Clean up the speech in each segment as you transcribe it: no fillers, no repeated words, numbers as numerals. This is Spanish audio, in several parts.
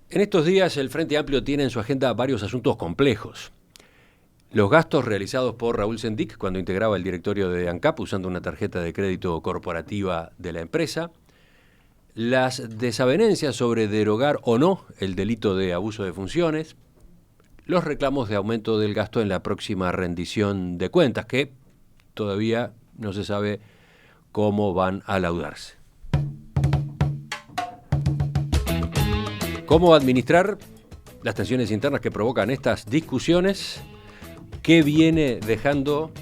En estos días el Frente Amplio tiene en su agenda varios asuntos complejos. Los gastos realizados por Raúl Sendic cuando integraba el directorio de ANCAP usando una tarjeta de crédito corporativa de la empresa, las desavenencias sobre derogar o no el delito de abuso de funciones, los reclamos de aumento del gasto en la próxima rendición de cuentas, que todavía no se sabe cómo van a laudarse. ¿Cómo administrar las tensiones internas que provocan estas discusiones? ¿Qué viene dejando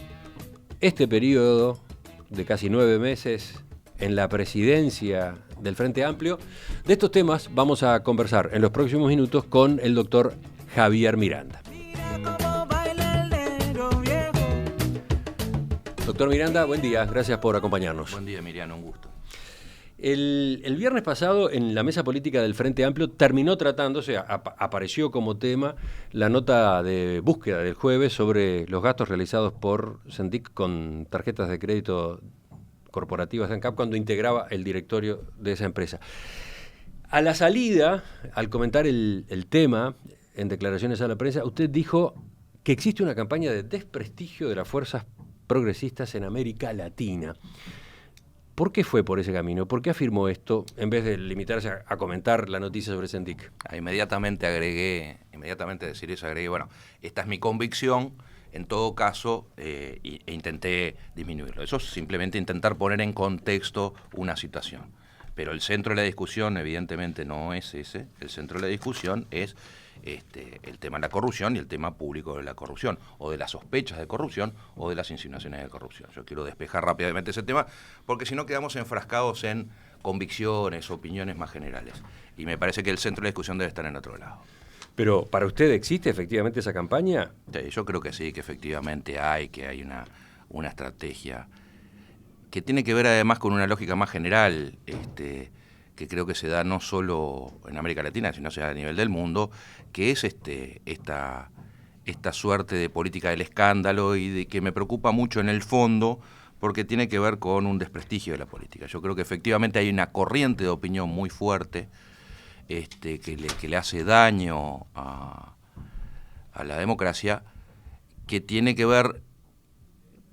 este periodo de casi 9 meses en la presidencia del Frente Amplio? De estos temas vamos a conversar en los próximos minutos con el doctor Javier Miranda. Doctor Miranda, buen día, gracias por acompañarnos. Buen día, Emiliano, un gusto. El viernes pasado, en la mesa política del Frente Amplio, terminó tratándose, apareció como tema, la nota de búsqueda del jueves sobre los gastos realizados por Sendic con tarjetas de crédito corporativas de ANCAP cuando integraba el directorio de esa empresa. A la salida, al comentar el tema, en declaraciones a la prensa, usted dijo que existe una campaña de desprestigio de las fuerzas progresistas en América Latina. ¿Por qué fue por ese camino? ¿Por qué afirmó esto en vez de limitarse a comentar la noticia sobre Sendic? Inmediatamente decir eso, agregué, bueno, esta es mi convicción, en todo caso, e intenté disminuirlo. Eso es simplemente intentar poner en contexto una situación. Pero el centro de la discusión, evidentemente, no es ese. El centro de la discusión es el tema de la corrupción y el tema público de la corrupción, o de las sospechas de corrupción, o de las insinuaciones de corrupción. Yo quiero despejar rápidamente ese tema, porque si no quedamos enfrascados en convicciones, opiniones más generales. Y me parece que el centro de la discusión debe estar en otro lado. Pero, ¿para usted existe efectivamente esa campaña? Sí, yo creo que sí, que efectivamente hay una estrategia que tiene que ver además con una lógica más general, que creo que se da no solo en América Latina, sino se da a nivel del mundo, que es esta suerte de política del escándalo y de que me preocupa mucho en el fondo, porque tiene que ver con un desprestigio de la política. Yo creo que efectivamente hay una corriente de opinión muy fuerte que le hace daño a la democracia, que tiene que ver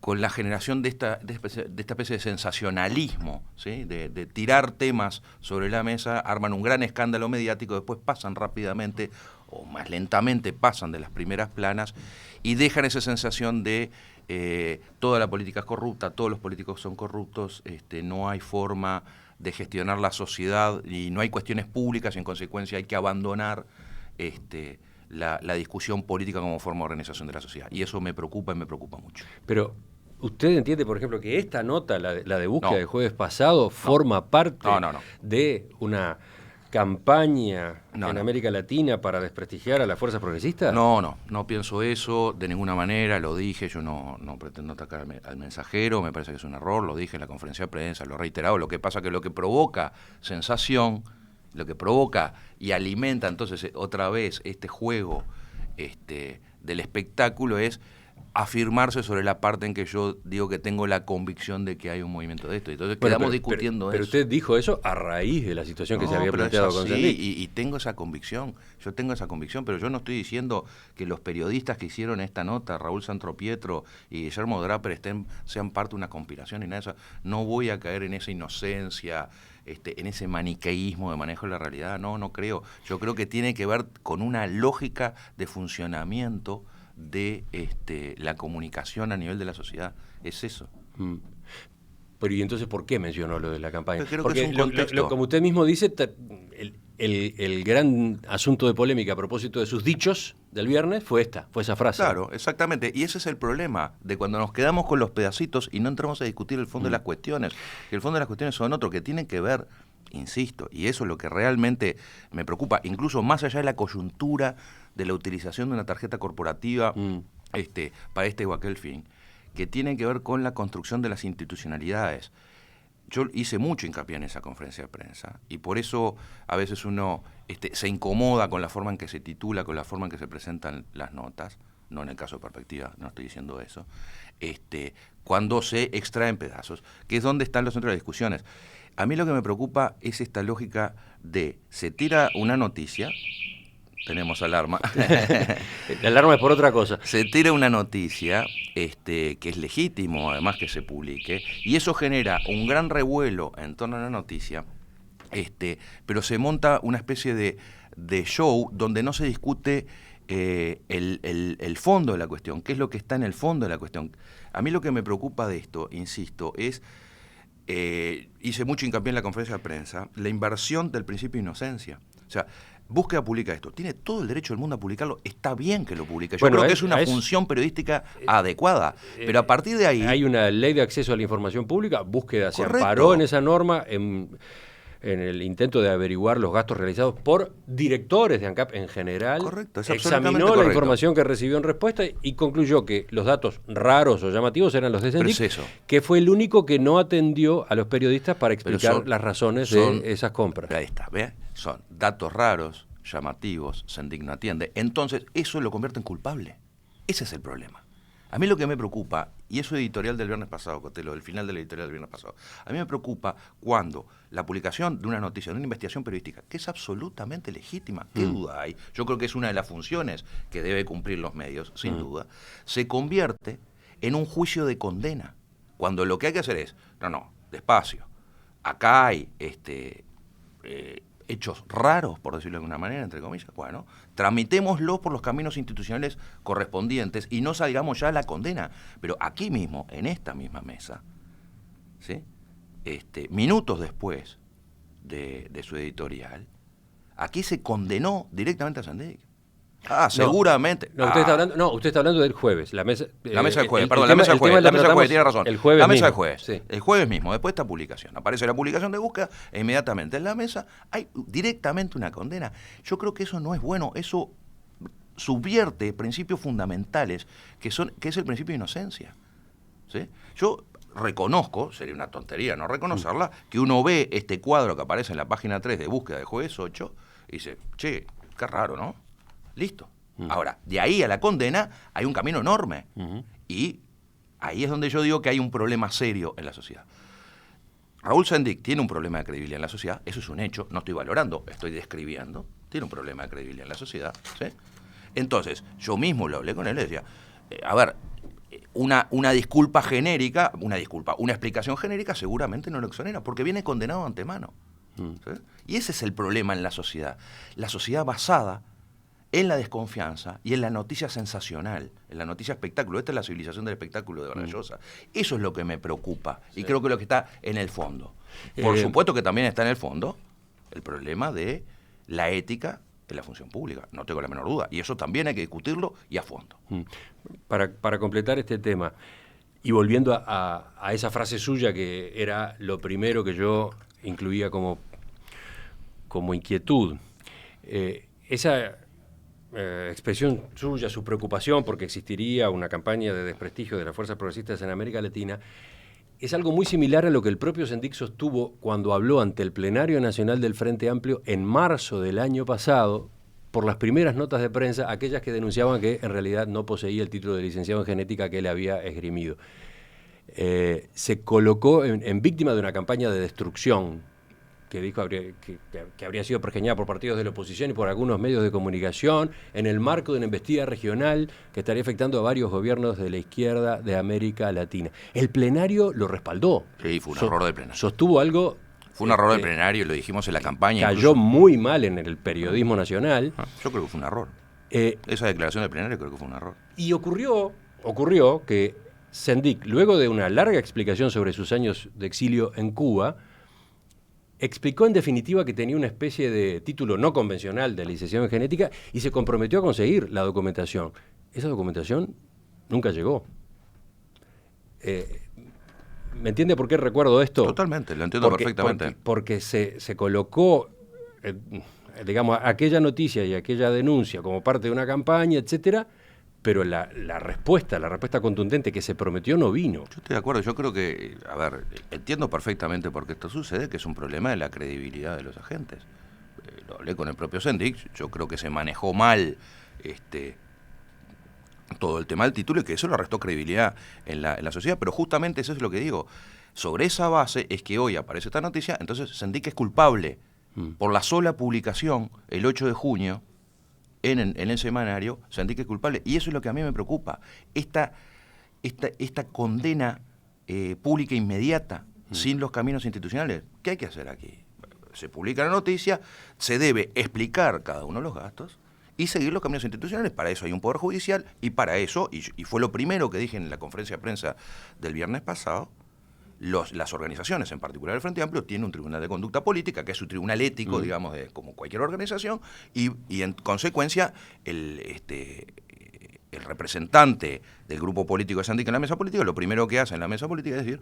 con la generación de esta especie de sensacionalismo, ¿sí? de tirar temas sobre la mesa, arman un gran escándalo mediático, después pasan rápidamente o más lentamente pasan de las primeras planas y dejan esa sensación de toda la política es corrupta, todos los políticos son corruptos, no hay forma de gestionar la sociedad y no hay cuestiones públicas y en consecuencia hay que abandonar la discusión política como forma de organización de la sociedad. Y eso me preocupa y me preocupa mucho. Pero, ¿usted entiende, por ejemplo, que esta nota, la de búsqueda del jueves pasado, forma parte de una campaña en América Latina para desprestigiar a las fuerzas progresistas? No pienso eso de ninguna manera, lo dije, yo no pretendo atacar al mensajero, me parece que es un error, lo dije en la conferencia de prensa, lo he reiterado, lo que pasa es que lo que provoca sensación, lo que provoca y alimenta entonces otra vez este juego del espectáculo es afirmarse sobre la parte en que yo digo que tengo la convicción de que hay un movimiento de esto. Entonces quedamos discutiendo eso. Pero usted dijo eso a raíz de la situación que se había planteado con Sendic. Y tengo esa convicción, pero yo no estoy diciendo que los periodistas que hicieron esta nota, Raúl Santropietro y Guillermo Draper, sean parte de una conspiración y nada de eso. No voy a caer en esa inocencia, en ese maniqueísmo de manejo de la realidad, no creo. Yo creo que tiene que ver con una lógica de funcionamiento de la comunicación a nivel de la sociedad, es eso. Pero ¿y entonces por qué mencionó lo de la campaña? Creo porque que es un contexto. como usted mismo dice, el gran asunto de polémica a propósito de sus dichos del viernes fue esa frase. Claro, exactamente, y ese es el problema de cuando nos quedamos con los pedacitos y no entramos a discutir el fondo de las cuestiones, que el fondo de las cuestiones son otros, que tienen que ver, insisto, y eso es lo que realmente me preocupa, incluso más allá de la coyuntura de la utilización de una tarjeta corporativa para este o aquel fin, que tiene que ver con la construcción de las institucionalidades. Yo hice mucho hincapié en esa conferencia de prensa y por eso a veces uno se incomoda con la forma en que se titula, con la forma en que se presentan las notas, no en el caso de Perspectiva, no estoy diciendo eso, cuando se extraen pedazos, que es donde están los centros de discusiones. A mí lo que me preocupa es esta lógica de se tira una noticia tenemos alarma. La alarma es por otra cosa. Se tira una noticia que es legítimo, además, que se publique, y eso genera un gran revuelo en torno a la noticia, pero se monta una especie de show donde no se discute el fondo de la cuestión, qué es lo que está en el fondo de la cuestión. A mí lo que me preocupa de esto, insisto, es, hice mucho hincapié en la conferencia de prensa, la inversión del principio de inocencia. O sea, Búsqueda publica esto, tiene todo el derecho del mundo a publicarlo, está bien que lo publique. Yo creo que es una función periodística adecuada, pero a partir de ahí... Hay una ley de acceso a la información pública, Búsqueda se amparó en esa norma en el intento de averiguar los gastos realizados por directores de ANCAP en general. Correcto, es examinó la información que recibió en respuesta y concluyó que los datos raros o llamativos eran los de Sendik, que fue el único que no atendió a los periodistas para explicar las razones de esas compras. Ahí está, ¿ve? Son datos raros, llamativos, Sendik no atiende. Entonces, eso lo convierte en culpable. Ese es el problema. A mí lo que me preocupa, y eso editorial del viernes pasado, Cotelo, el final de la editorial del viernes pasado, a mí me preocupa cuando la publicación de una noticia, de una investigación periodística, que es absolutamente legítima, ¿qué duda hay? Yo creo que es una de las funciones que debe cumplir los medios, sin duda, se convierte en un juicio de condena, cuando lo que hay que hacer es, no, despacio, acá hay hechos raros, por decirlo de alguna manera, entre comillas, bueno, tramitémoslo por los caminos institucionales correspondientes y no salgamos ya a la condena. Pero aquí mismo, en esta misma mesa, ¿sí? Minutos después de su editorial, aquí se condenó directamente a Sendik. Seguramente. Usted está hablando del jueves. La mesa del jueves, la mesa del jueves, tiene razón. El jueves la mesa del mismo. jueves. Sí. El jueves mismo, después de esta publicación. Aparece la publicación de Búsqueda e inmediatamente en la mesa hay directamente una condena. Yo creo que eso no es bueno, eso subvierte principios fundamentales que es el principio de inocencia. ¿Sí? Yo reconozco, sería una tontería no reconocerla, que uno ve este cuadro que aparece en la página 3 de Búsqueda de jueves 8 y dice, che, qué raro, ¿no? Listo. Ahora, de ahí a la condena hay un camino enorme. Y ahí es donde yo digo que hay un problema serio en la sociedad. Raúl Sendik tiene un problema de credibilidad en la sociedad, eso es un hecho, no estoy valorando, estoy describiendo, tiene un problema de credibilidad en la sociedad, ¿sí? Entonces, yo mismo lo hablé con él y le decía, una disculpa genérica, una explicación genérica seguramente no lo exonera, porque viene condenado de antemano. ¿Sí? Y ese es el problema en la sociedad basada en la desconfianza y en la noticia sensacional, en la noticia espectáculo. Esta es la civilización del espectáculo de Vargas Llosa. Eso es lo que me preocupa y creo que es lo que está en el fondo. Por supuesto que también está en el fondo el problema de la ética de la función pública, no tengo la menor duda, y eso también hay que discutirlo y a fondo. Para completar este tema, y volviendo a esa frase suya que era lo primero que yo incluía como inquietud, esa expresión suya, su preocupación porque existiría una campaña de desprestigio de las fuerzas progresistas en América Latina, es algo muy similar a lo que el propio Sendik sostuvo cuando habló ante el Plenario Nacional del Frente Amplio en marzo del año pasado, por las primeras notas de prensa, aquellas que denunciaban que en realidad no poseía el título de licenciado en genética que él había esgrimido. Se colocó en víctima de una campaña de destrucción que dijo que habría sido pergeñada por partidos de la oposición y por algunos medios de comunicación, en el marco de una embestida regional que estaría afectando a varios gobiernos de la izquierda de América Latina. El plenario lo respaldó. Sí, fue un error del plenario. Sostuvo algo... Fue un error del plenario, lo dijimos en la campaña. Cayó incluso muy mal en el periodismo nacional. Yo creo que fue un error. Esa declaración del plenario creo que fue un error. Y ocurrió que Sendik, luego de una larga explicación sobre sus años de exilio en Cuba, explicó en definitiva que tenía una especie de título no convencional de licenciado en genética y se comprometió a conseguir la documentación. Esa documentación nunca llegó. ¿Me entiende por qué recuerdo esto? Totalmente, lo entiendo perfectamente. Porque se colocó, digamos, aquella noticia y aquella denuncia como parte de una campaña, etcétera, pero la respuesta contundente que se prometió no vino. Yo estoy de acuerdo, yo creo que, entiendo perfectamente por qué esto sucede, que es un problema de la credibilidad de los agentes. Lo hablé con el propio Sendik, yo creo que se manejó mal todo el tema del título y que eso le restó credibilidad en la sociedad, pero justamente eso es lo que digo. Sobre esa base es que hoy aparece esta noticia, entonces Sendik es culpable por la sola publicación, el 8 de junio, en el semanario, Sendik es culpable. Y eso es lo que a mí me preocupa. Esta condena pública inmediata, sin los caminos institucionales. ¿Qué hay que hacer aquí? Se publica la noticia, se debe explicar cada uno de los gastos y seguir los caminos institucionales. Para eso hay un Poder Judicial y para eso, y fue lo primero que dije en la conferencia de prensa del viernes pasado, las organizaciones, en particular el Frente Amplio, tienen un tribunal de conducta política, que es su tribunal ético, digamos, como cualquier organización, y en consecuencia el representante del grupo político de Sendik en la mesa política, lo primero que hace en la mesa política es decir,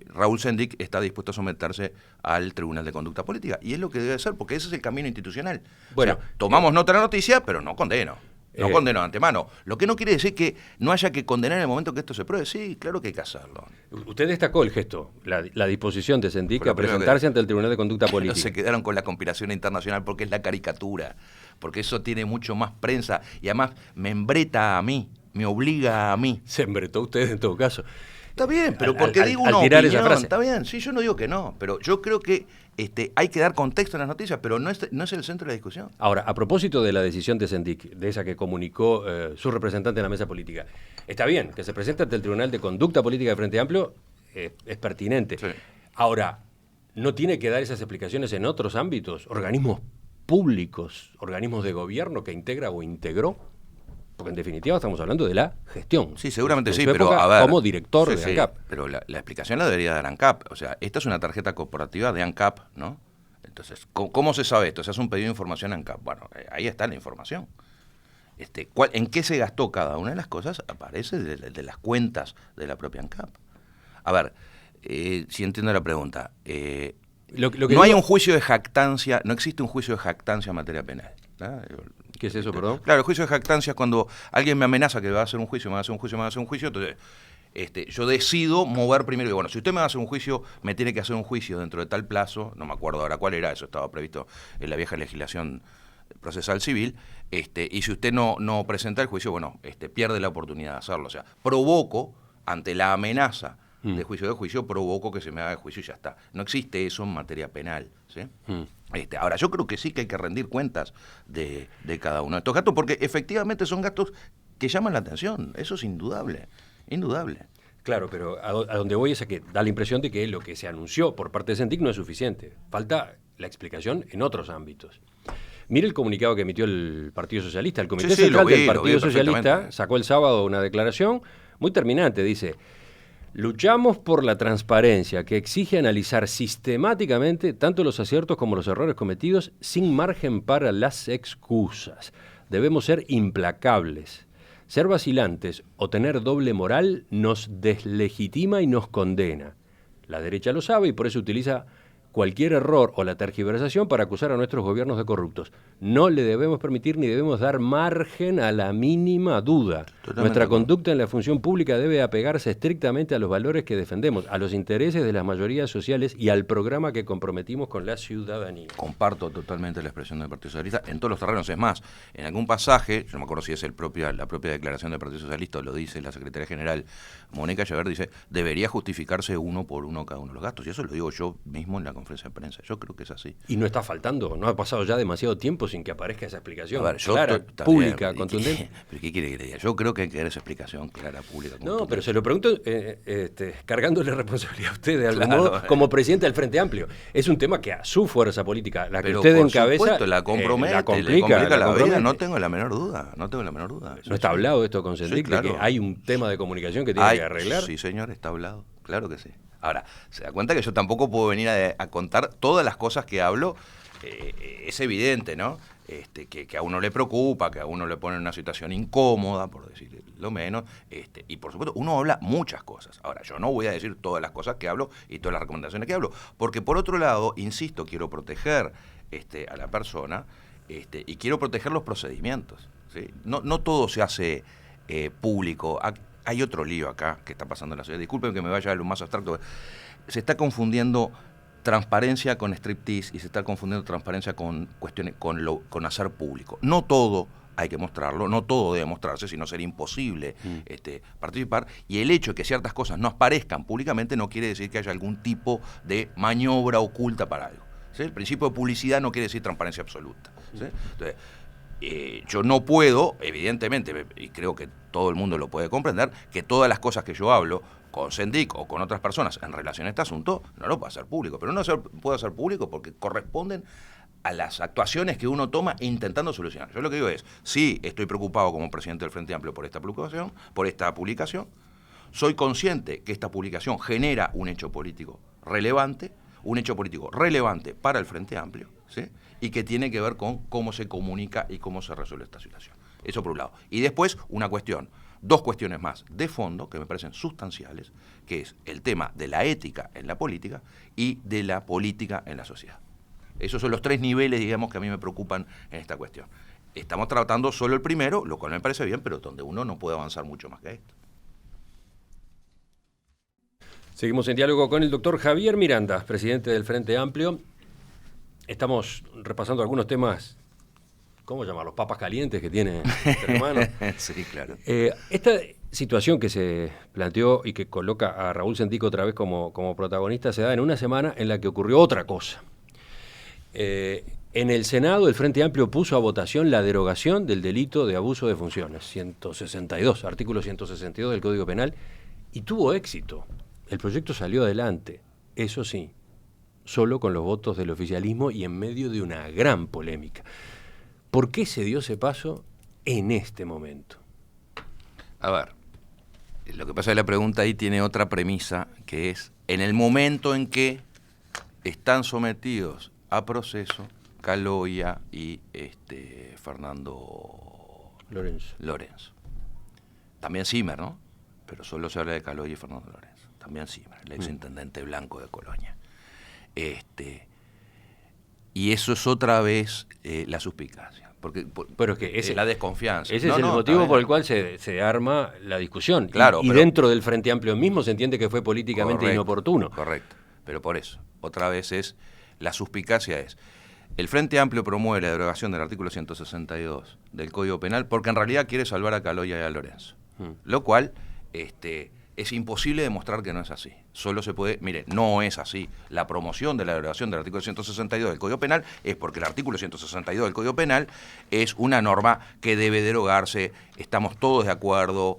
Raúl Sendik está dispuesto a someterse al Tribunal de Conducta Política. Y es lo que debe ser, porque ese es el camino institucional. Bueno, o sea, tomamos nota de la noticia, pero no condeno. No condeno de antemano. Lo que no quiere decir que no haya que condenar en el momento que esto se pruebe. Sí, claro que hay que hacerlo. Usted destacó el gesto, la disposición de Sendik a presentarse ante el Tribunal de Conducta Política. Se quedaron con la conspiración internacional porque es la caricatura, porque eso tiene mucho más prensa y además me embreta a mí, me obliga a mí. Se embretó usted en todo caso. Está bien, pero porque digo una tirar opinión, esa frase. Está bien, sí, yo no digo que no, pero yo creo que hay que dar contexto en las noticias, pero no es el centro de la discusión. Ahora, a propósito de la decisión de Sendik, de esa que comunicó su representante en la mesa política, está bien que se presente ante el Tribunal de Conducta Política de Frente Amplio, es pertinente. Sí. Ahora, ¿no tiene que dar esas explicaciones en otros ámbitos? Organismos públicos, organismos de gobierno que integra o integró. Porque en definitiva estamos hablando de la gestión. Sí, seguramente sí, pero a ver, como director de ANCAP. Pero la explicación la debería dar ANCAP. O sea, esta es una tarjeta corporativa de ANCAP, ¿no? Entonces, ¿cómo se sabe esto? Se hace un pedido de información a ANCAP. Bueno, ahí está la información. ¿En qué se gastó cada una de las cosas? Aparece de las cuentas de la propia ANCAP. A ver, si entiendo la pregunta. No hay un juicio de jactancia, no existe un juicio de jactancia en materia penal. ¿No? ¿Qué es eso, perdón? Claro, el juicio de jactancia es cuando alguien me amenaza que va a hacer un juicio, me va a hacer un juicio, me va a hacer un juicio, entonces yo decido mover primero, y bueno, si usted me va a hacer un juicio, me tiene que hacer un juicio dentro de tal plazo, no me acuerdo ahora cuál era, eso estaba previsto en la vieja legislación procesal civil, y si usted no presenta el juicio, bueno, pierde la oportunidad de hacerlo, o sea, provoco, ante la amenaza de juicio, provoco que se me haga el juicio y ya está. No existe eso en materia penal, ¿sí? Ahora, yo creo que sí que hay que rendir cuentas de cada uno de estos gastos, porque efectivamente son gastos que llaman la atención, eso es indudable. Claro, pero a donde voy es a que da la impresión de que lo que se anunció por parte de Sendik no es suficiente. Falta la explicación en otros ámbitos. Mire el comunicado que emitió el Partido Socialista. El Comité Central del Partido Socialista sacó el sábado una declaración muy terminante. Dice: luchamos por la transparencia que exige analizar sistemáticamente tanto los aciertos como los errores cometidos sin margen para las excusas. Debemos ser implacables. Ser vacilantes o tener doble moral nos deslegitima y nos condena. La derecha lo sabe y por eso utiliza cualquier error o la tergiversación para acusar a nuestros gobiernos de corruptos. No le debemos permitir ni debemos dar margen a la mínima duda. Nuestra conducta en la función pública debe apegarse estrictamente a los valores que defendemos, a los intereses de las mayorías sociales y al programa que comprometimos con la ciudadanía. Comparto totalmente la expresión del Partido Socialista en todos los terrenos. Es más, en algún pasaje, yo no me acuerdo si es la propia declaración del Partido Socialista, o lo dice la secretaria general Mónica Llaver, dice, debería justificarse uno por uno cada uno de los gastos. Y eso lo digo yo mismo en la conferencia de prensa. Yo creo que es así. Y no está faltando, no ha pasado ya demasiado tiempo sin que aparezca esa explicación clara, pública, bien, contundente. ¿Pero qué quiere que le diga? Yo creo que hay que dar esa explicación clara, pública, contundente. No, pero se lo pregunto cargándole responsabilidad a usted de algún modo como presidente del Frente Amplio. Es un tema que a su fuerza política, la que pero usted por encabeza, supuesto, la compromete, la complica la vida, no tengo la menor duda. ¿No está hablado esto con Sendik, claro, de que hay un tema de comunicación que tiene que arreglar? Sí, señor, está hablado, claro que sí. Ahora, se da cuenta que yo tampoco puedo venir a contar todas las cosas que hablo. Es evidente, ¿no? Que a uno le preocupa, que a uno le pone en una situación incómoda, por decir lo menos, y por supuesto uno habla muchas cosas. Ahora, yo no voy a decir todas las cosas que hablo y todas las recomendaciones que hablo, porque por otro lado, insisto, quiero proteger a la persona y quiero proteger los procedimientos, ¿sí? No todo se hace público. Hay otro lío acá que está pasando en la sociedad. Disculpen que me vaya a lo más abstracto. Se está confundiendo transparencia con striptease y se está confundiendo transparencia con cuestiones, con hacer público. No todo hay que mostrarlo, no todo debe mostrarse, sino sería imposible participar. Y el hecho de que ciertas cosas no aparezcan públicamente no quiere decir que haya algún tipo de maniobra oculta para algo, ¿sí? El principio de publicidad no quiere decir transparencia absoluta, ¿sí? Entonces, yo no puedo, evidentemente, y creo que todo el mundo lo puede comprender, que todas las cosas que yo hablo con Sendik o con otras personas en relación a este asunto, no lo puedo hacer público. Pero no puedo hacer público porque corresponden a las actuaciones que uno toma intentando solucionar. Yo lo que digo es, sí, estoy preocupado como presidente del Frente Amplio por esta publicación, soy consciente que esta publicación genera un hecho político relevante para el Frente Amplio, ¿sí? Y que tiene que ver con cómo se comunica y cómo se resuelve esta situación. Eso por un lado. Y después dos cuestiones más de fondo que me parecen sustanciales, que es el tema de la ética en la política y de la política en la sociedad. Esos son los tres niveles, digamos, que a mí me preocupan en esta cuestión. Estamos tratando solo el primero, lo cual me parece bien, pero donde uno no puede avanzar mucho más que esto. Seguimos en diálogo con el doctor Javier Miranda, presidente del Frente Amplio. Estamos repasando algunos temas, ¿cómo llamarlos? Papas calientes que tiene este hermano. Sí, claro. Esta situación que se planteó y que coloca a Raúl Sendik otra vez como protagonista se da en una semana en la que ocurrió otra cosa. En el Senado, el Frente Amplio puso a votación la derogación del delito de abuso de funciones, artículo 162 del Código Penal, y tuvo éxito. El proyecto salió adelante, eso sí, solo con los votos del oficialismo y en medio de una gran polémica. ¿Por qué se dio ese paso en este momento? A ver, lo que pasa es que la pregunta ahí tiene otra premisa, que es, en el momento en que están sometidos a proceso Caloia y Fernando Lorenzo. También Zimmer, ¿no? Pero solo se habla de Caloia y Fernando Lorenzo. También Zimmer, el exintendente blanco de Colonia. Y eso es otra vez la suspicacia. Pero es que la desconfianza. Ese es el motivo por el cual se arma la discusión. Claro, y dentro del Frente Amplio mismo se entiende que fue políticamente inoportuno. Correcto. Pero por eso, otra vez la suspicacia es, el Frente Amplio promueve la derogación del artículo 162 del Código Penal porque en realidad quiere salvar a Caloia y a Lorenzo. Lo cual es imposible demostrar que no es así. Solo se puede, no es así. La promoción de la derogación del artículo 162 del Código Penal es porque el artículo 162 del Código Penal es una norma que debe derogarse, estamos todos de acuerdo,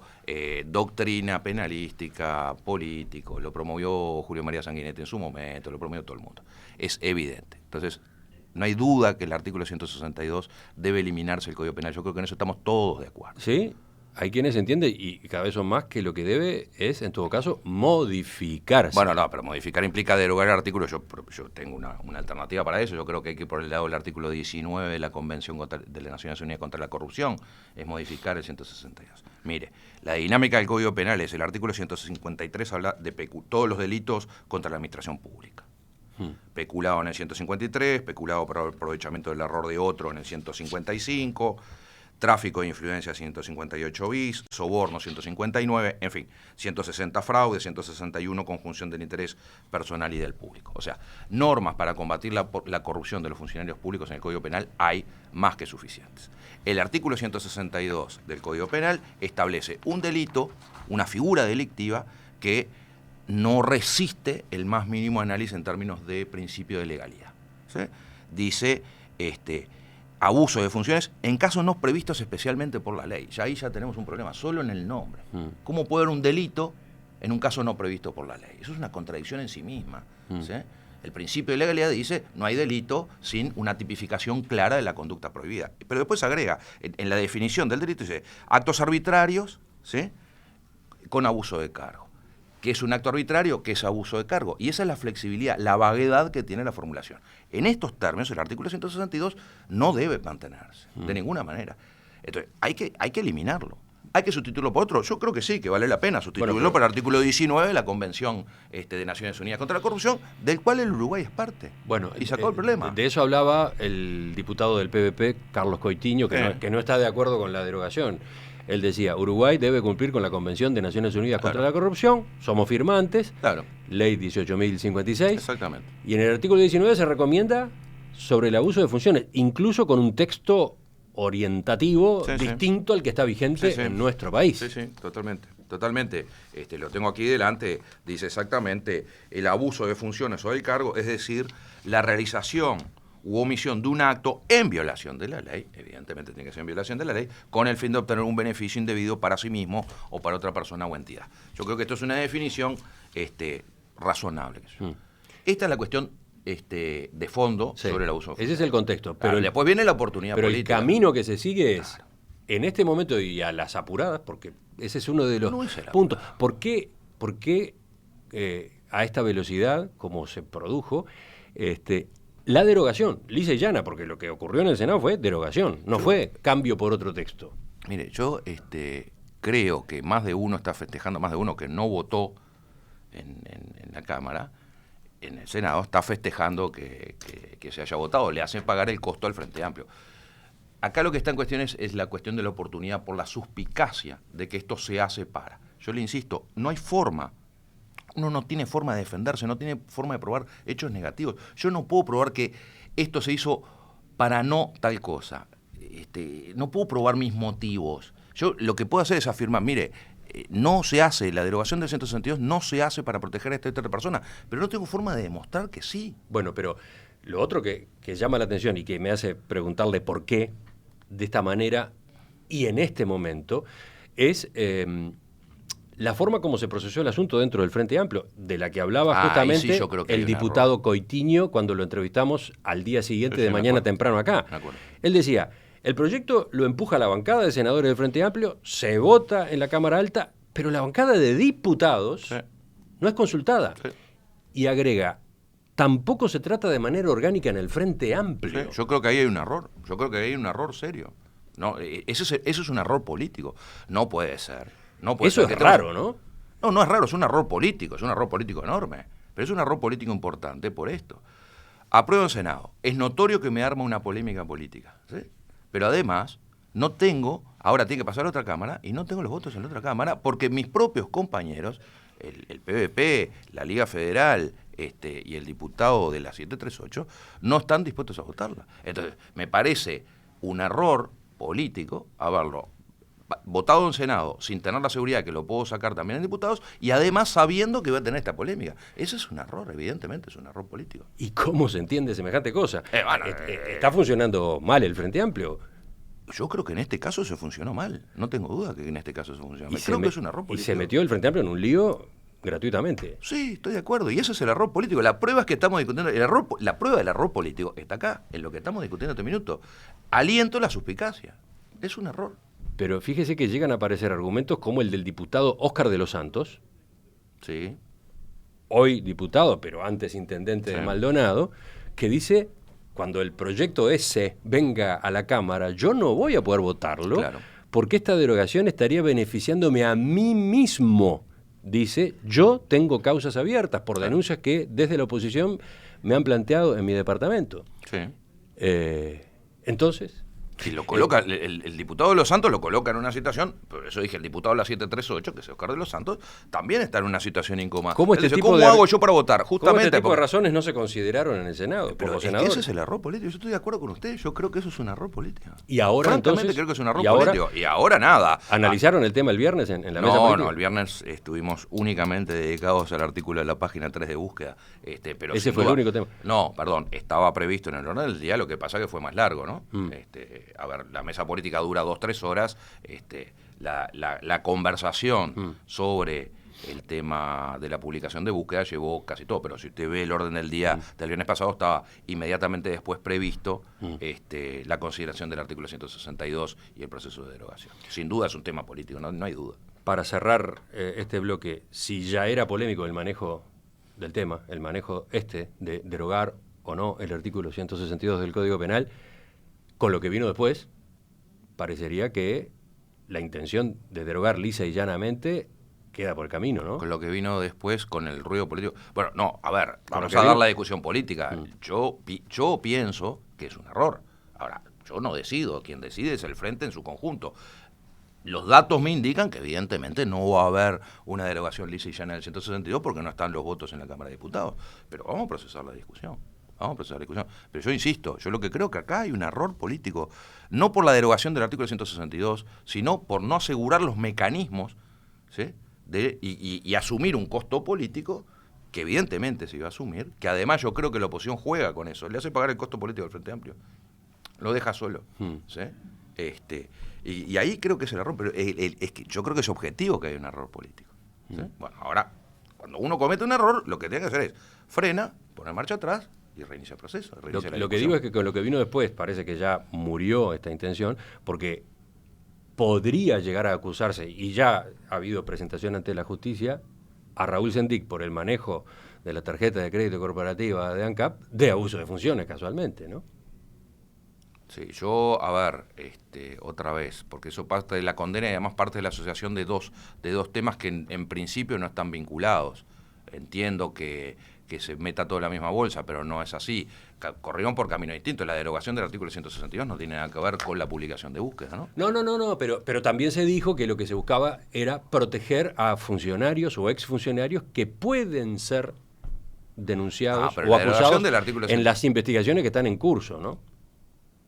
doctrina penalística, político, lo promovió Julio María Sanguinetti en su momento, lo promovió todo el mundo. Es evidente. Entonces, no hay duda que el artículo 162 debe eliminarse del Código Penal. Yo creo que en eso estamos todos de acuerdo. ¿Sí? Hay quienes entienden, y cada vez son más, que lo que debe es, en todo caso, modificarse. Bueno, no, pero modificar implica derogar el artículo. Yo tengo una alternativa para eso. Yo creo que hay que ir por el lado del artículo 19 de la Convención de las Naciones Unidas contra la Corrupción, es modificar el 162. Mire, la dinámica del Código Penal es, el artículo 153 habla de todos los delitos contra la administración pública. Peculado en el 153, peculado por aprovechamiento del error de otro en el 155... tráfico de influencia 158 bis, soborno 159, en fin, 160 fraude, 161 conjunción del interés personal y del público. O sea, normas para combatir la corrupción de los funcionarios públicos en el Código Penal hay más que suficientes. El artículo 162 del Código Penal establece un delito, una figura delictiva que no resiste el más mínimo análisis en términos de principio de legalidad. ¿Sí? Dice, abuso de funciones en casos no previstos especialmente por la ley. Ya ahí ya tenemos un problema, solo en el nombre. ¿Cómo puede haber un delito en un caso no previsto por la ley? Eso es una contradicción en sí misma. ¿Sí? El principio de legalidad dice no hay delito sin una tipificación clara de la conducta prohibida. Pero después agrega, en la definición del delito dice actos arbitrarios, ¿sí?, con abuso de cargo. ¿Qué es un acto arbitrario? ¿Qué es abuso de cargo? Y esa es la flexibilidad, la vaguedad que tiene la formulación. En estos términos, el artículo 162 no debe mantenerse, de ninguna manera. Entonces, hay que eliminarlo. ¿Hay que sustituirlo por otro? Yo creo que sí, que vale la pena sustituirlo por el artículo 19 de la Convención de Naciones Unidas contra la Corrupción, del cual el Uruguay es parte. Bueno, y sacó el problema. De eso hablaba el diputado del PVP, Carlos Coitiño, que no está de acuerdo con la derogación. Él decía, Uruguay debe cumplir con la Convención de Naciones Unidas contra la Corrupción, somos firmantes, ley 18.056. Exactamente. Y en el artículo 19 se recomienda sobre el abuso de funciones, incluso con un texto orientativo distinto al que está vigente en nuestro país. Sí, totalmente. Lo tengo aquí delante, dice exactamente, el abuso de funciones o del cargo, es decir, la realización u omisión de un acto en violación de la ley, evidentemente tiene que ser en violación de la ley, con el fin de obtener un beneficio indebido para sí mismo o para otra persona o entidad. Yo creo que esto es una definición razonable. Esta es la cuestión de fondo sobre el abuso. Ese es el contexto. Pero después viene la oportunidad política. El camino que se sigue es, en este momento y a las apuradas, porque ese es uno de los puntos. ¿Por qué a esta velocidad, como se produjo, la derogación, lisa y llana, porque lo que ocurrió en el Senado fue derogación, no fue cambio por otro texto? Mire, yo creo que más de uno está festejando, más de uno que no votó en la Cámara, en el Senado, está festejando que se haya votado, le hacen pagar el costo al Frente Amplio. Acá lo que está en cuestión es la cuestión de la oportunidad por la suspicacia de que esto se hace para. Yo le insisto, no hay forma. Uno no tiene forma de defenderse, no tiene forma de probar hechos negativos. Yo no puedo probar que esto se hizo para no tal cosa. No puedo probar mis motivos. Yo lo que puedo hacer es afirmar, mire, no se hace, la derogación del 162 no se hace para proteger a esta otra persona, pero no tengo forma de demostrar que sí. Bueno, pero lo otro que llama la atención y que me hace preguntarle por qué de esta manera y en este momento es la forma como se procesó el asunto dentro del Frente Amplio, de la que hablaba justamente el diputado Coitiño cuando lo entrevistamos al día siguiente de mañana temprano acá. Él decía, el proyecto lo empuja la bancada de senadores del Frente Amplio, se vota en la Cámara Alta, pero la bancada de diputados no es consultada. Y agrega, tampoco se trata de manera orgánica en el Frente Amplio. Yo creo que ahí hay un error, yo creo que ahí hay un error serio. No, eso es un error político, no puede ser. Eso es raro, ¿no? No es raro, es un error político enorme, pero es un error político importante por esto. Apruebo en Senado, es notorio que me arma una polémica política, ¿sí? Pero además, ahora tiene que pasar a otra Cámara, y no tengo los votos en la otra Cámara, porque mis propios compañeros, el PVP, la Liga Federal, y el diputado de la 738, no están dispuestos a votarla. Entonces, me parece un error político haberlo votado en Senado sin tener la seguridad de que lo puedo sacar también en diputados y además sabiendo que va a tener esta polémica. Ese es un error, evidentemente, es un error político. ¿Y cómo se entiende semejante cosa? ¿Está funcionando mal el Frente Amplio? Yo creo que en este caso se funcionó mal. No tengo duda que en este caso se funcionó mal. Creo que es un error político. Y se metió el Frente Amplio en un lío gratuitamente. Sí, estoy de acuerdo. Y ese es el error político. La prueba es que estamos discutiendo. La prueba del error político está acá, en lo que estamos discutiendo este minuto. Aliento la suspicacia. Es un error. Pero fíjese que llegan a aparecer argumentos como el del diputado Óscar de los Santos, sí, hoy diputado, pero antes intendente de Maldonado, que dice, cuando el proyecto ese venga a la Cámara, yo no voy a poder votarlo, porque esta derogación estaría beneficiándome a mí mismo. Dice, yo tengo causas abiertas por denuncias que desde la oposición me han planteado en mi departamento. Sí. Entonces... Si lo coloca, el diputado de los Santos lo coloca en una situación, por eso dije, el diputado de la 738, que es Óscar de los Santos, también está en una situación incómoda. ¿Cómo hago yo para votar? Justamente ¿Cómo este tipo de razones no se consideraron en el Senado? Pero es que ese es el error político. Yo estoy de acuerdo con usted, yo creo que eso es un error político. Y ahora francamente entonces, creo que es un error político. Y ahora nada. ¿Analizaron el tema el viernes en la mesa política? No, el viernes estuvimos únicamente dedicados al artículo de la página 3 de búsqueda. Pero ese fue el único tema. No, perdón, estaba previsto en el orden del día, lo que pasa que fue más largo, ¿no? A ver, la mesa política dura 2-3 horas, la conversación sobre el tema de la publicación de búsqueda llevó casi todo, pero si usted ve el orden del día del viernes pasado, estaba inmediatamente después previsto la consideración del artículo 162 y el proceso de derogación. Sin duda es un tema político, no hay duda. Para cerrar este bloque, si ya era polémico el manejo del tema, el manejo de derogar o no el artículo 162 del Código Penal, con lo que vino después, parecería que la intención de derogar lisa y llanamente queda por el camino, ¿no? Con lo que vino después, con el ruido político. Bueno, no, a ver, vamos a dar la discusión política. Yo pienso que es un error. Ahora, yo no decido, quien decide es el Frente en su conjunto. Los datos me indican que evidentemente no va a haber una derogación lisa y llana del 162 porque no están los votos en la Cámara de Diputados. Pero vamos a procesar la discusión. Pero yo insisto, yo lo que creo que acá hay un error político, no por la derogación del artículo 162, sino por no asegurar los mecanismos, ¿sí?, y asumir un costo político que evidentemente se iba a asumir, que además yo creo que la oposición juega con eso, le hace pagar el costo político al Frente Amplio, lo deja solo, ¿sí? Y ahí creo que es el error, pero es que yo creo que es objetivo que hay un error político, ¿sí? Bueno, ahora, cuando uno comete un error, lo que tiene que hacer es frena, poner marcha atrás y reinicia el proceso. Lo que digo es que con lo que vino después parece que ya murió esta intención, porque podría llegar a acusarse, y ya ha habido presentación ante la justicia, a Raúl Sendic por el manejo de la tarjeta de crédito corporativa de ANCAP de abuso de funciones, casualmente, ¿no? Sí, yo, a ver, otra vez, porque eso parte de la condena y además parte de la asociación de dos temas que en principio no están vinculados. Entiendo que se meta todo en la misma bolsa, pero no es así. Corrieron por camino distinto. La derogación del artículo 162 no tiene nada que ver con la publicación de búsqueda, ¿no? No, pero también se dijo que lo que se buscaba era proteger a funcionarios o exfuncionarios que pueden ser denunciados o acusados en las investigaciones que están en curso, ¿no?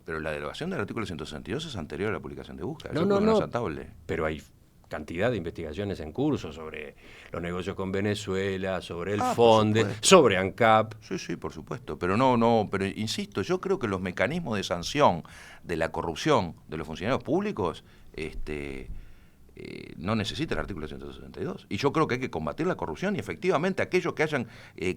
Pero la derogación del artículo 162 es anterior a la publicación de búsqueda. No, es atable. Pero hay cantidad de investigaciones en curso sobre los negocios con Venezuela, sobre el FONDE, sobre ANCAP. Sí, por supuesto. Pero pero insisto, yo creo que los mecanismos de sanción de la corrupción de los funcionarios públicos no necesita el artículo 162. Y yo creo que hay que combatir la corrupción y efectivamente aquellos que hayan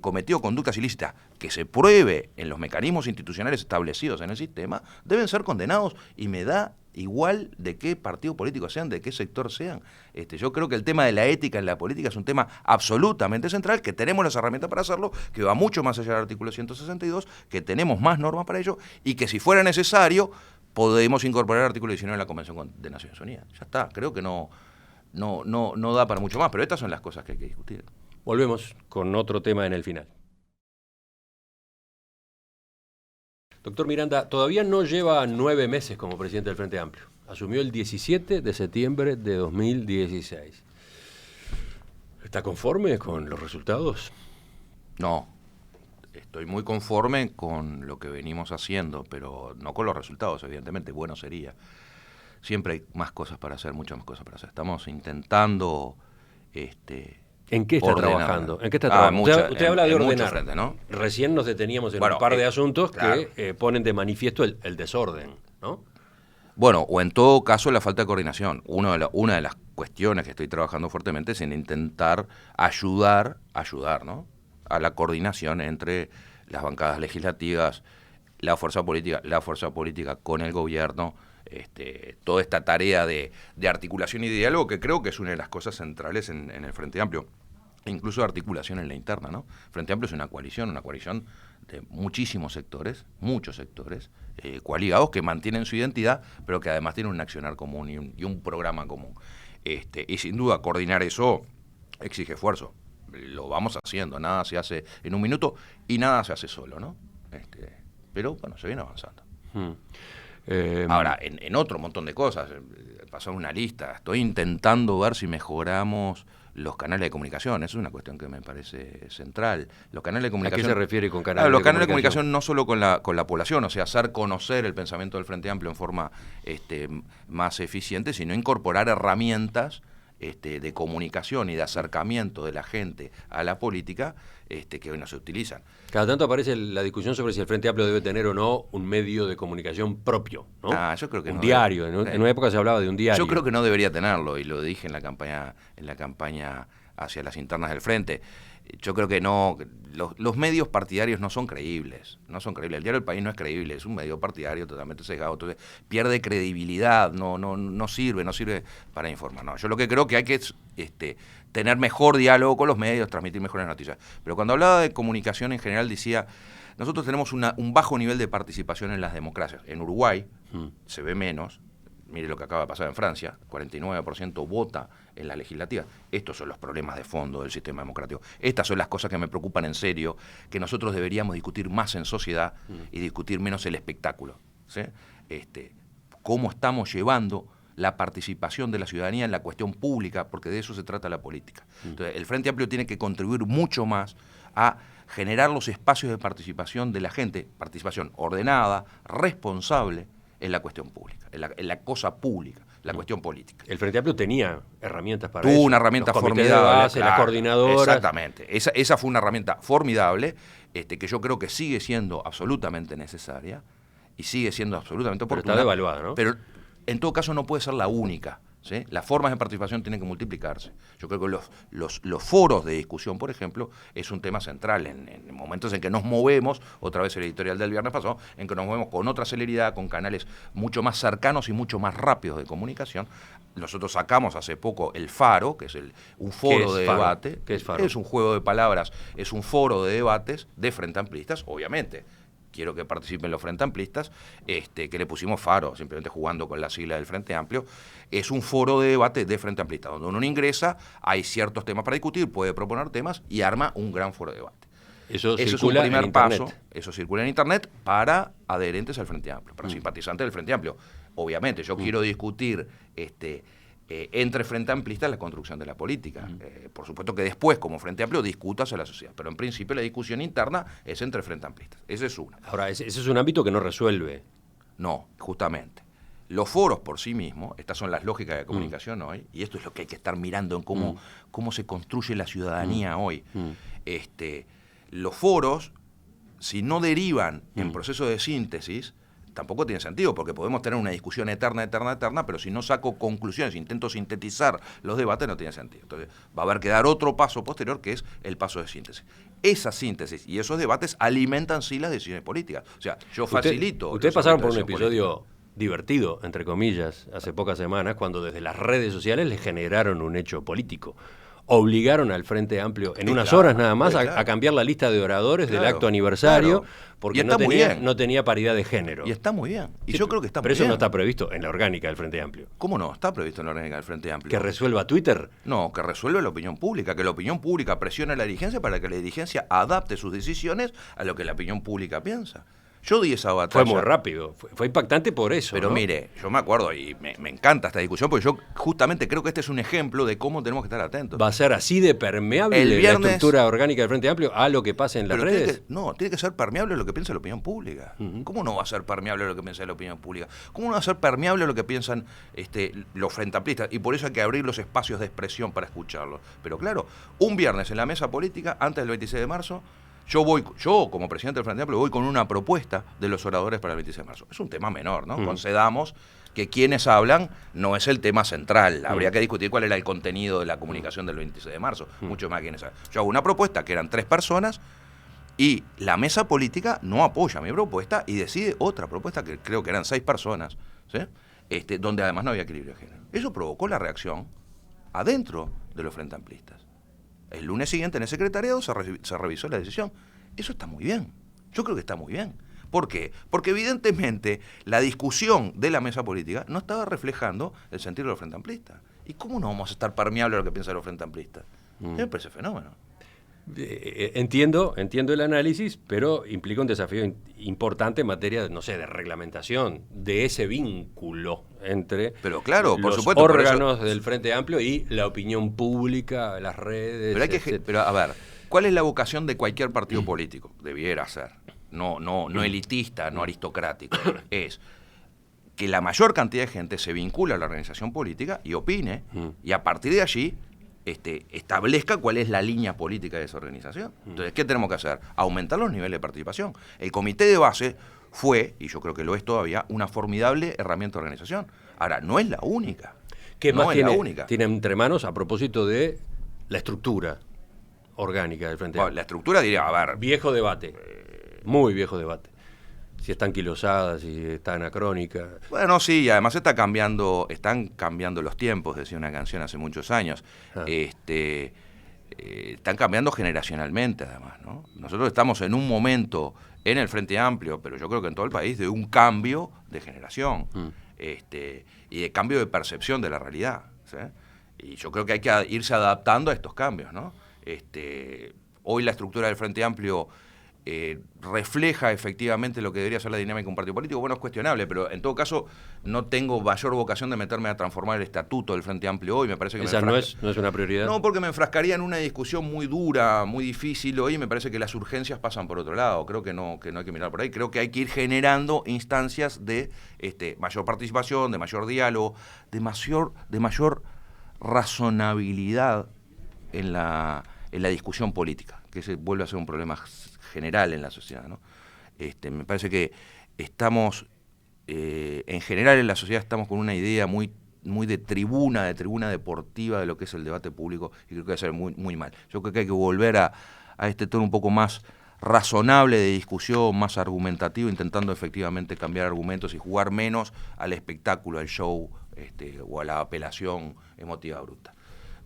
cometido conductas ilícitas que se pruebe en los mecanismos institucionales establecidos en el sistema, deben ser condenados y me da igual de qué partido político sean, de qué sector sean. Yo creo que el tema de la ética en la política es un tema absolutamente central, que tenemos las herramientas para hacerlo, que va mucho más allá del artículo 162, que tenemos más normas para ello y que si fuera necesario podemos incorporar el artículo 19 en la Convención de Naciones Unidas. Ya está, creo que no da para mucho más, pero estas son las cosas que hay que discutir. Volvemos con otro tema en el final. Doctor Miranda, todavía no lleva 9 meses como presidente del Frente Amplio. Asumió el 17 de septiembre de 2016. ¿Está conforme con los resultados? No. Estoy muy conforme con lo que venimos haciendo, pero no con los resultados, evidentemente, bueno sería. Siempre hay más cosas para hacer, muchas más cosas para hacer. Estamos intentando ¿En qué está ordenar. Trabajando? ¿En qué está trabajando? Usted habla de ordenar. Frentes, ¿no? Recién nos deteníamos en un par de asuntos que ponen de manifiesto el desorden, ¿no? Bueno, o en todo caso la falta de coordinación. Una de las cuestiones que estoy trabajando fuertemente es en intentar ayudar, ¿no?, a la coordinación entre las bancadas legislativas, la fuerza política con el gobierno, toda esta tarea de articulación y de diálogo que creo que es una de las cosas centrales en el Frente Amplio, incluso de articulación en la interna, ¿no? Frente Amplio es una coalición de muchísimos sectores, muchos sectores, coaligados que mantienen su identidad, pero que además tienen un accionar común y un programa común. Y sin duda coordinar eso exige esfuerzo. Lo vamos haciendo, nada se hace en un minuto y nada se hace solo, ¿no? Pero bueno, se viene avanzando. Ahora, en otro montón de cosas, pasó una lista, estoy intentando ver si mejoramos los canales de comunicación, eso es una cuestión que me parece central. Los canales de comunicación, ¿a qué se refiere con canales de comunicación? Los canales de comunicación no solo con la población, o sea, hacer conocer el pensamiento del Frente Amplio en forma más eficiente, sino incorporar herramientas de comunicación y de acercamiento de la gente a la política que hoy no se utilizan. Cada tanto aparece la discusión sobre si el Frente Amplio debe tener o no un medio de comunicación propio, ¿no? Yo creo que un diario. En una época se hablaba de un diario. Yo creo que no debería tenerlo, y lo dije en la campaña hacia las internas del Frente. Yo creo que no, los medios partidarios no son creíbles. El diario El País no es creíble, es un medio partidario totalmente sesgado, entonces pierde credibilidad, no sirve para informar. No, yo lo que creo que hay que es tener mejor diálogo con los medios, transmitir mejores noticias. Pero cuando hablaba de comunicación en general decía, nosotros tenemos un bajo nivel de participación en las democracias. En Uruguay se ve menos. Mire lo que acaba de pasar en Francia, 49% vota en la legislativa. Estos son los problemas de fondo del sistema democrático. Estas son las cosas que me preocupan en serio, que nosotros deberíamos discutir más en sociedad y discutir menos el espectáculo, ¿sí? Cómo estamos llevando la participación de la ciudadanía en la cuestión pública, porque de eso se trata la política. Entonces, el Frente Amplio tiene que contribuir mucho más a generar los espacios de participación de la gente, participación ordenada, responsable, en la cuestión pública, en la cosa pública. la cuestión política. El Frente Amplio tenía herramientas para Tuvo eso. una herramienta Los comités formidable. de base, claro, las coordinadoras. Exactamente. Esa fue una herramienta formidable que yo creo que sigue siendo absolutamente necesaria y sigue siendo absolutamente Pero oportuna. está devaluada, ¿no? Pero en todo caso no puede ser la única. ¿Sí? Las formas de participación tienen que multiplicarse. Yo creo que los foros de discusión, por ejemplo, es un tema central en momentos en que nos movemos, otra vez el editorial del viernes pasado, en que nos movemos con otra celeridad, con canales mucho más cercanos y mucho más rápidos de comunicación. Nosotros sacamos hace poco el Faro, que es un foro de debate. ¿Qué es Faro? Es un juego de palabras, es un foro de debates de Frente Amplistas, obviamente. Quiero que participen los Frente Amplistas, que le pusimos Faro, simplemente jugando con la sigla del Frente Amplio. Es un foro de debate de Frente Amplista, donde uno ingresa, hay ciertos temas para discutir, puede proponer temas y arma un gran foro de debate. Eso es un circula primer en paso. Internet. Eso circula en Internet para adherentes al Frente Amplio, para simpatizantes del Frente Amplio. Obviamente, yo quiero discutir entre Frente Amplistas la construcción de la política. Por supuesto que después, como Frente Amplio, discutas a la sociedad. Pero en principio la discusión interna es entre Frente Amplistas. Esa es una. Ahora, ese es un ámbito que no resuelve. No, justamente. Los foros por sí mismos, estas son las lógicas de comunicación hoy, y esto es lo que hay que estar mirando en cómo se construye la ciudadanía hoy. Los foros, si no derivan en procesos de síntesis, tampoco tiene sentido, porque podemos tener una discusión eterna, pero si no saco conclusiones, intento sintetizar los debates, no tiene sentido. Entonces va a haber que dar otro paso posterior, que es el paso de síntesis. Esa síntesis y esos debates alimentan sí las decisiones políticas. O sea, yo facilito. Ustedes pasaron por un episodio divertido, entre comillas, hace pocas semanas, cuando desde las redes sociales les generaron un hecho político. Obligaron al Frente Amplio en unas horas nada más a cambiar la lista de oradores del acto aniversario porque no tenía paridad de género. Y está muy bien. Y yo creo que está muy bien. Pero eso no está previsto en la orgánica del Frente Amplio. ¿Cómo no? Está previsto en la orgánica del Frente Amplio. ¿Que resuelva Twitter? No, que resuelva la opinión pública, que la opinión pública presione a la dirigencia para que la dirigencia adapte sus decisiones a lo que la opinión pública piensa. Yo di esa batalla. Fue muy rápido, fue impactante por eso. Pero ¿no? mire, yo me acuerdo y me encanta esta discusión porque yo justamente creo que este es un ejemplo de cómo tenemos que estar atentos. ¿Va a ser así de permeable la estructura orgánica del Frente Amplio a lo que pase en las redes? Tiene que ser permeable lo que piensa la opinión pública. ¿Cómo no va a ser permeable lo que piensa la opinión pública? ¿Cómo no va a ser permeable lo que piensan los Frente Amplistas? Y por eso hay que abrir los espacios de expresión para escucharlos. Pero claro, un viernes en la mesa política, antes del 26 de marzo, yo como presidente del Frente Amplio, voy con una propuesta de los oradores para el 26 de marzo. Es un tema menor, ¿no? Concedamos que quienes hablan no es el tema central. Habría que discutir cuál era el contenido de la comunicación del 26 de marzo. Mucho más quienes hablan. Yo hago una propuesta que eran 3 personas y la mesa política no apoya mi propuesta y decide otra propuesta que creo que eran 6 personas, ¿sí? Donde además no había equilibrio de género. Eso provocó la reacción adentro de los Frente Amplistas. El lunes siguiente en el secretariado se revisó la decisión. Eso está muy bien. Yo creo que está muy bien. ¿Por qué? Porque evidentemente la discusión de la mesa política no estaba reflejando el sentido de los Frente Amplistas. ¿Y cómo no vamos a estar permeables a lo que piensan los Frente Amplistas? Me parece fenómeno. Entiendo el análisis, pero implica un desafío importante en materia de, no sé, de reglamentación de ese vínculo entre los órganos del Frente Amplio y la opinión pública, las redes. Pero a ver, ¿cuál es la vocación de cualquier partido político? Debiera ser, no elitista, no aristocrático. Es que la mayor cantidad de gente se vincula a la organización política y opine, y a partir de allí establezca cuál es la línea política de esa organización. Entonces, ¿qué tenemos que hacer? Aumentar los niveles de participación. El comité de base fue, y yo creo que lo es todavía, una formidable herramienta de organización. Ahora, no es la única. ¿Qué más tiene entre manos a propósito de la estructura orgánica del Frente Amplio? La estructura diría, a ver... Viejo debate, muy viejo debate. Si está anquilosada, si está anacrónica. Bueno, sí, y además están cambiando los tiempos, decía una canción hace muchos años. Están cambiando generacionalmente, además, ¿no? Nosotros estamos en un momento en el Frente Amplio, pero yo creo que en todo el país, de un cambio de generación y de cambio de percepción de la realidad, ¿sí? Y yo creo que hay que irse adaptando a estos cambios, ¿no? Hoy la estructura del Frente Amplio refleja efectivamente lo que debería ser la dinámica de un partido político. Bueno, es cuestionable, pero en todo caso no tengo mayor vocación de meterme a transformar el estatuto del Frente Amplio hoy. Me parece que ¿Esa no es una prioridad? No, porque me enfrascaría en una discusión muy dura, muy difícil hoy, y me parece que las urgencias pasan por otro lado. Creo que no hay que mirar por ahí. Creo que hay que ir generando instancias de mayor participación, de mayor diálogo, de mayor razonabilidad en la discusión política, que se vuelve a ser un problema general en la sociedad, ¿no? Me parece que estamos, en general en la sociedad estamos con una idea muy de tribuna deportiva de lo que es el debate público, y creo que va a ser muy, muy mal. Yo creo que hay que volver a este tono un poco más razonable de discusión, más argumentativo, intentando efectivamente cambiar argumentos y jugar menos al espectáculo, al show, o a la apelación emotiva bruta.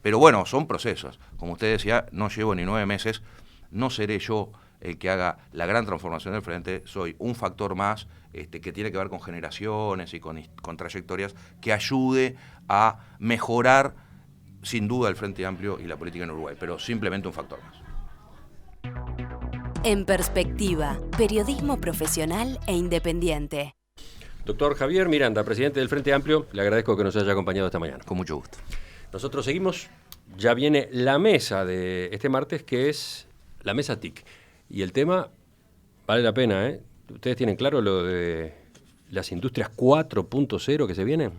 Pero bueno, son procesos. Como usted decía, no llevo ni 9 meses, no seré yo el que haga la gran transformación del Frente, soy un factor más que tiene que ver con generaciones y con trayectorias que ayude a mejorar sin duda el Frente Amplio y la política en Uruguay, pero simplemente un factor más. En Perspectiva, periodismo profesional e independiente. Doctor Javier Miranda, presidente del Frente Amplio, le agradezco que nos haya acompañado esta mañana. Con mucho gusto. Nosotros seguimos, ya viene la mesa de este martes, que es la mesa TIC. Y el tema vale la pena, ¿eh? ¿Ustedes tienen claro lo de las industrias 4.0 que se vienen?